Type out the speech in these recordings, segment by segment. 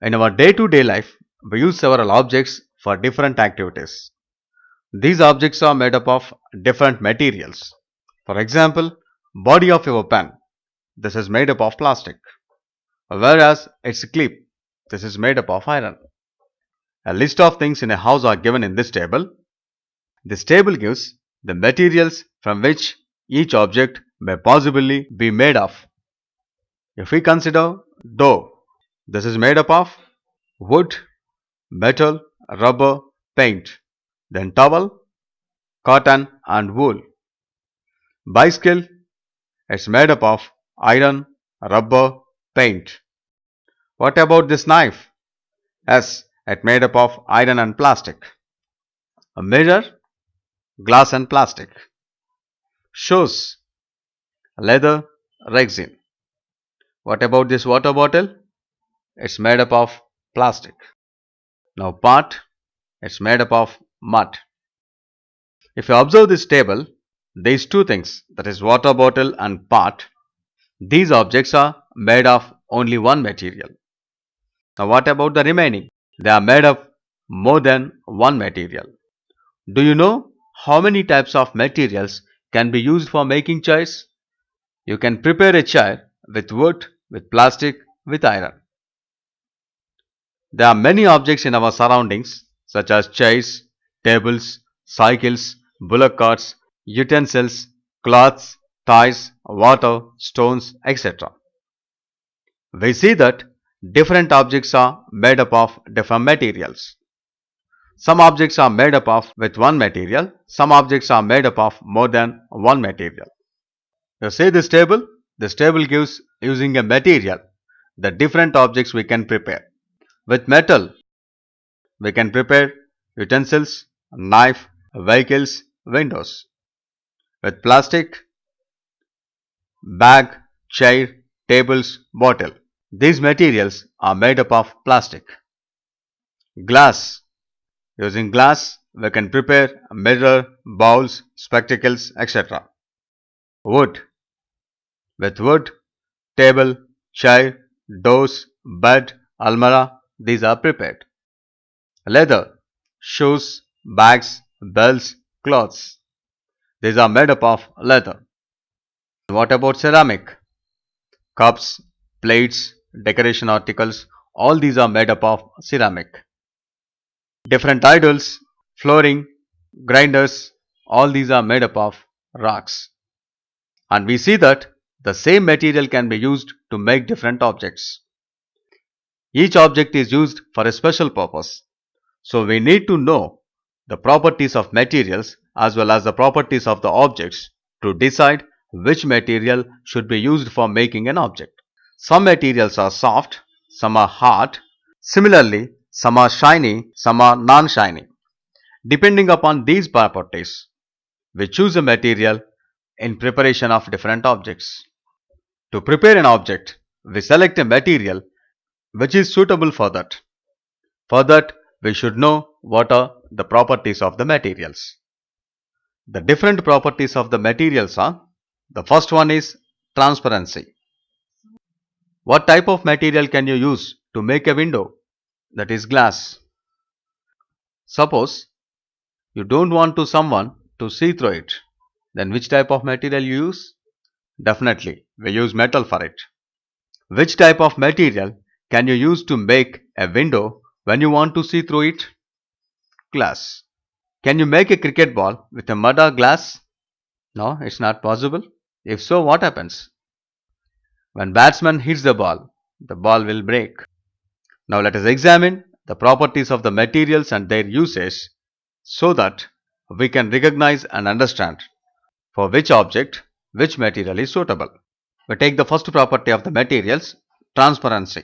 In our day-to-day life, we use several objects for different activities. These objects are made up of different materials. For example, body of your pen. This is made up of plastic. Whereas its clip. This is made up of iron. A list of things in a house are given in this table. This table gives the materials from which each object may possibly be made of. If we consider door, this is made up of wood, metal, rubber, paint. Then towel, cotton and wool. Bicycle, it's made up of iron, rubber, paint. What about this knife? Yes, it's made up of iron and plastic. A mirror, glass and plastic. Shoes, leather, resin. What about this water bottle? It's made up of plastic. Now pot, it's made up of mud. If you observe this table, these two things, that is water bottle and pot, these objects are made of only one material. Now what about the remaining? They are made of more than one material. Do you know how many types of materials can be used for making chairs? You can prepare a chair with wood, with plastic, with iron. There are many objects in our surroundings such as chairs, tables, cycles, bullock carts, utensils, cloths, ties, water, stones, etc. We see that different objects are made up of different materials. Some objects are made up of with one material, some objects are made up of more than one material. You see this table? This table gives using a material the different objects we can prepare. With metal, we can prepare utensils, knife, vehicles, windows. With plastic, bag, chair, tables, bottle. These materials are made up of plastic. Glass. Using glass, we can prepare a mirror, bowls, spectacles, etc. Wood. With wood, table, chair, doors, bed, almirah, these are prepared. Leather. Shoes, bags, belts, clothes. These are made up of leather. What about ceramic? Cups, plates, decoration articles, all these are made up of ceramic. Different idols, flooring, grinders, all these are made up of rocks. And we see that the same material can be used to make different objects. Each object is used for a special purpose. So we need to know the properties of materials as well as the properties of the objects to decide which material should be used for making an object. Some materials are soft, some are hard. Similarly, some are shiny, some are non-shiny. Depending upon these properties, we choose a material in preparation of different objects. To prepare an object, we select a material which is suitable for that. For that, we should know what are the properties of the materials. The different properties of the materials are, the first one is transparency. What type of material can you use to make a window? That is glass. Suppose you don't want someone to see through it, then which type of material you use? Definitely, we use metal for it. Which type of material can you use to make a window when you want to see through it? Glass. Can you make a cricket ball with a mud or glass? No, it's not possible. If so, what happens? When batsman hits the ball will break. Now let us examine the properties of the materials and their usage so that we can recognize and understand for which object which material is suitable. We take the first property of the materials, transparency.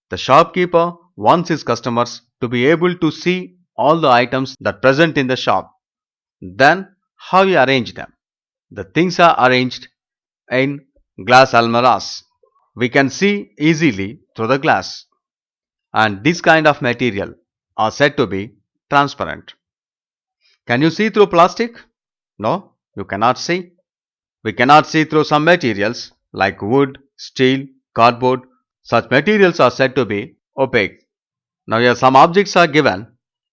The shopkeeper wants his customers to be able to see all the items that present in the shop. Then how you arrange them? The things are arranged in glass almirahs. We can see easily through the glass. And this kind of material are said to be transparent. Can you see through plastic? No, you cannot see. We cannot see through some materials like wood, steel, cardboard. Such materials are said to be opaque. Now here some objects are given.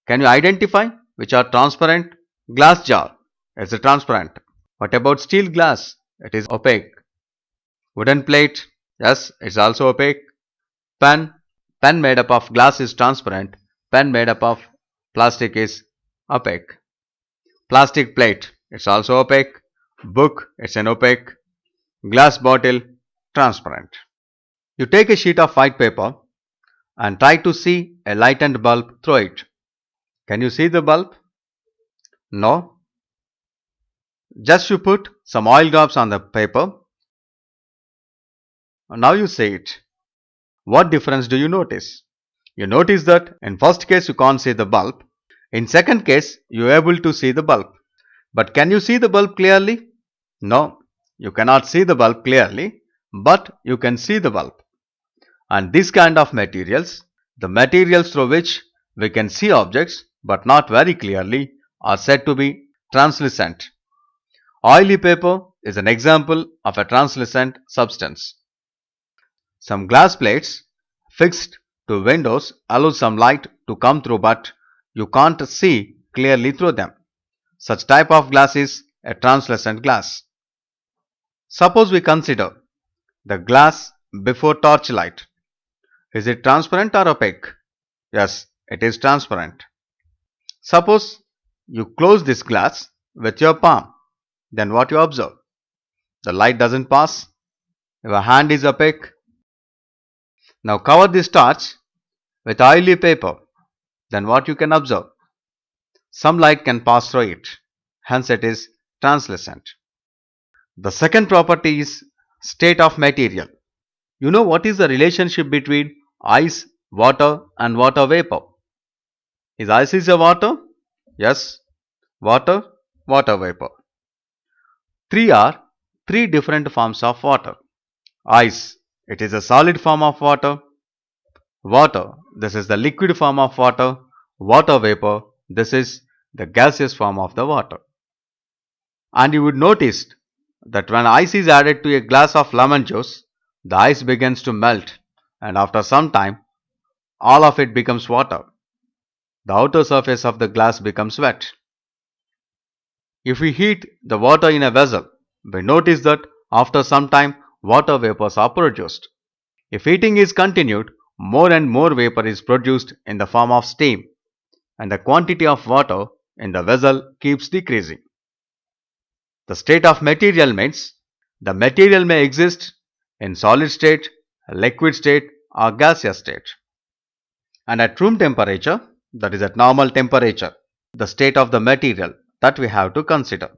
Can you identify which are transparent? Glass jar is a transparent. What about steel glass? It is opaque. Wooden plate, yes, it's also opaque. Pen, pen made up of glass is transparent. Pen made up of plastic is opaque. Plastic plate, it's also opaque. Book, it's an opaque. Glass bottle, transparent. You take a sheet of white paper and try to see a lightened bulb through it. Can you see the bulb? No. Just you put some oil drops on the paper. Now you see it. What difference do you notice? You notice that in first case you can't see the bulb. In second case you are able to see the bulb. But can you see the bulb clearly? No, you cannot see the bulb clearly, but you can see the bulb. And this kind of materials, the materials through which we can see objects but not very clearly, are said to be translucent. Oily paper is an example of a translucent substance. Some glass plates fixed to windows allow some light to come through, but you can't see clearly through them. Such type of glass is a translucent glass. Suppose we consider the glass before torchlight. Is it transparent or opaque? Yes, it is transparent. Suppose you close this glass with your palm. Then what you observe? The light doesn't pass. Your hand is opaque. Now cover this torch with oily paper. Then what you can observe? Some light can pass through it. Hence it is translucent. The second property is state of material. You know what is the relationship between ice, water and water vapor? Is ice is a water? Yes. Water, water vapor. Three are three different forms of water. Ice, it is a solid form of water. Water, this is the liquid form of water. Water vapor, this is the gaseous form of the water. And you would notice that when ice is added to a glass of lemon juice, the ice begins to melt, and after some time, all of it becomes water. The outer surface of the glass becomes wet. If we heat the water in a vessel, we notice that after some time, water vapors are produced. If heating is continued, more and more vapor is produced in the form of steam, and the quantity of water in the vessel keeps decreasing. The state of material means the material may exist in solid state, liquid state or gaseous state. And at room temperature, that is at normal temperature, the state of the material that we have to consider.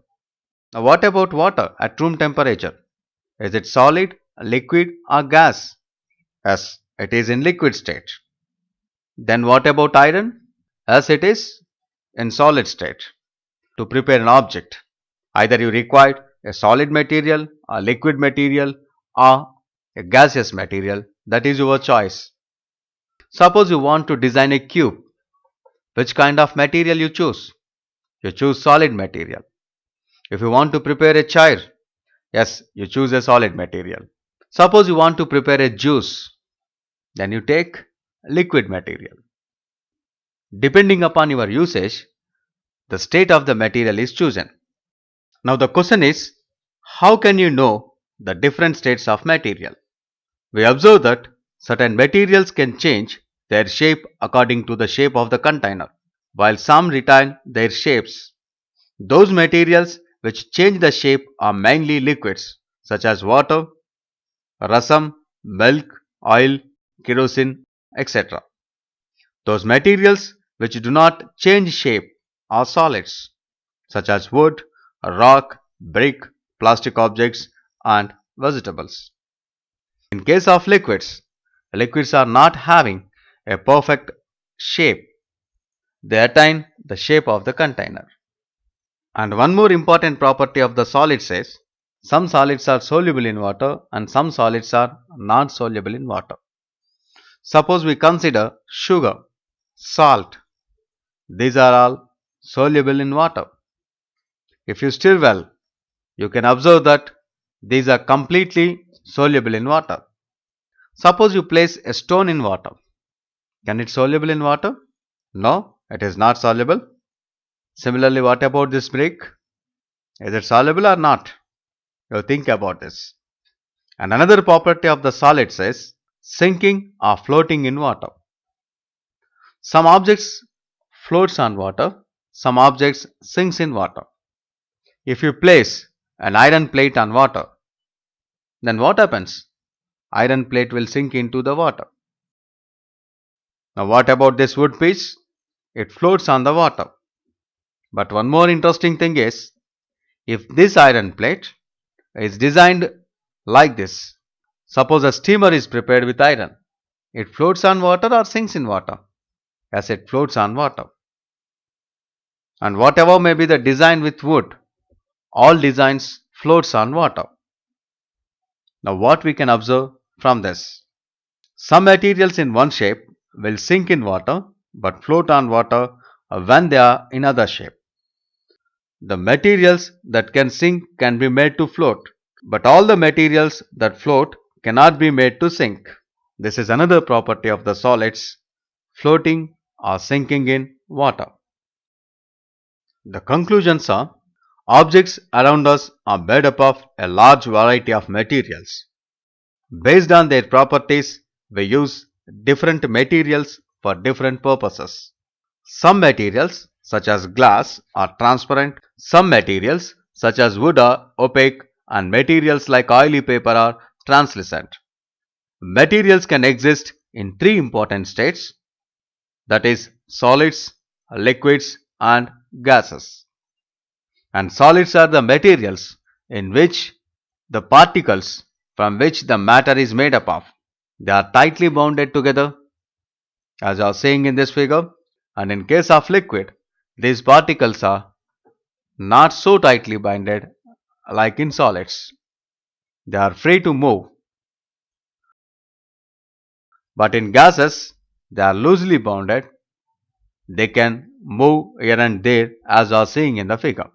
Now what about water at room temperature? Is it solid, liquid or gas? Yes, it is in liquid state. Then what about iron? Yes, it is in solid state. To prepare an object, either you require a solid material, a liquid material or a gaseous material, that is your choice. Suppose you want to design a cube. Which kind of material you choose? You choose solid material. If you want to prepare a chair, yes, you choose a solid material. Suppose you want to prepare a juice, then you take liquid material. Depending upon your usage, the state of the material is chosen. Now the question is, how can you know the different states of material? We observe that certain materials can change their shape according to the shape of the container, while some retain their shapes. Those materials which change the shape are mainly liquids such as water, rasam, milk, oil, kerosene, etc. Those materials which do not change shape are solids such as wood, rock, brick, plastic objects and vegetables. In case of liquids, liquids are not having a perfect shape. They attain the shape of the container. And one more important property of the solids is, some solids are soluble in water and some solids are not soluble in water. Suppose we consider sugar, salt. These are all soluble in water. If you stir well, you can observe that These are completely soluble in water. Suppose you place a stone in water. Can it soluble in water? No, it is not soluble. Similarly, what about this brick? Is it soluble or not? You think about this. And another property of the solids is sinking or floating in water. Some objects floats on water, some objects sinks in water. If you place an iron plate on water, then what happens? Iron plate will sink into the water. Now what about this wood piece? It floats on the water. But one more interesting thing is, if this iron plate is designed like this, suppose a steamer is prepared with iron, it floats on water or sinks in water? As it floats on water. And whatever may be the design with wood, all designs floats on water. Now what we can observe from this? Some materials in one shape will sink in water but float on water when they are in other shape. The materials that can sink can be made to float, but all the materials that float cannot be made to sink. This is another property of the solids, floating or sinking in water. The conclusions are, objects around us are made up of a large variety of materials. Based on their properties, we use different materials for different purposes. Some materials, such as glass, are transparent. Some materials, such as wood, are opaque, and materials like oily paper are translucent. Materials can exist in three important states, that is, solids, liquids, and gases. And solids are the materials in which the particles from which the matter is made up of, they are tightly bounded together, as I was saying in this figure. And in case of liquid, these particles are not so tightly binded like in solids. They are free to move. But in gases, they are loosely bounded. They can move here and there, as I was seeing in the figure.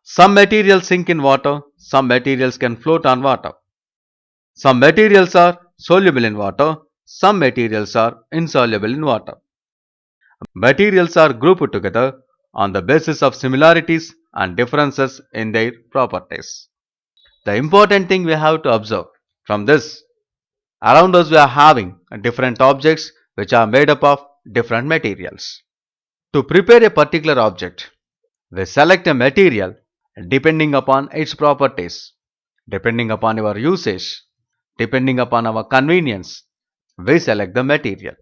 Some materials sink in water, some materials can float on water. Some materials are soluble in water, some materials are insoluble in water. Materials are grouped together on the basis of similarities and differences in their properties. The important thing we have to observe from this, around us we are having different objects which are made up of different materials. To prepare a particular object, we select a material depending upon its properties, depending upon our usage, depending upon our convenience, we select the material.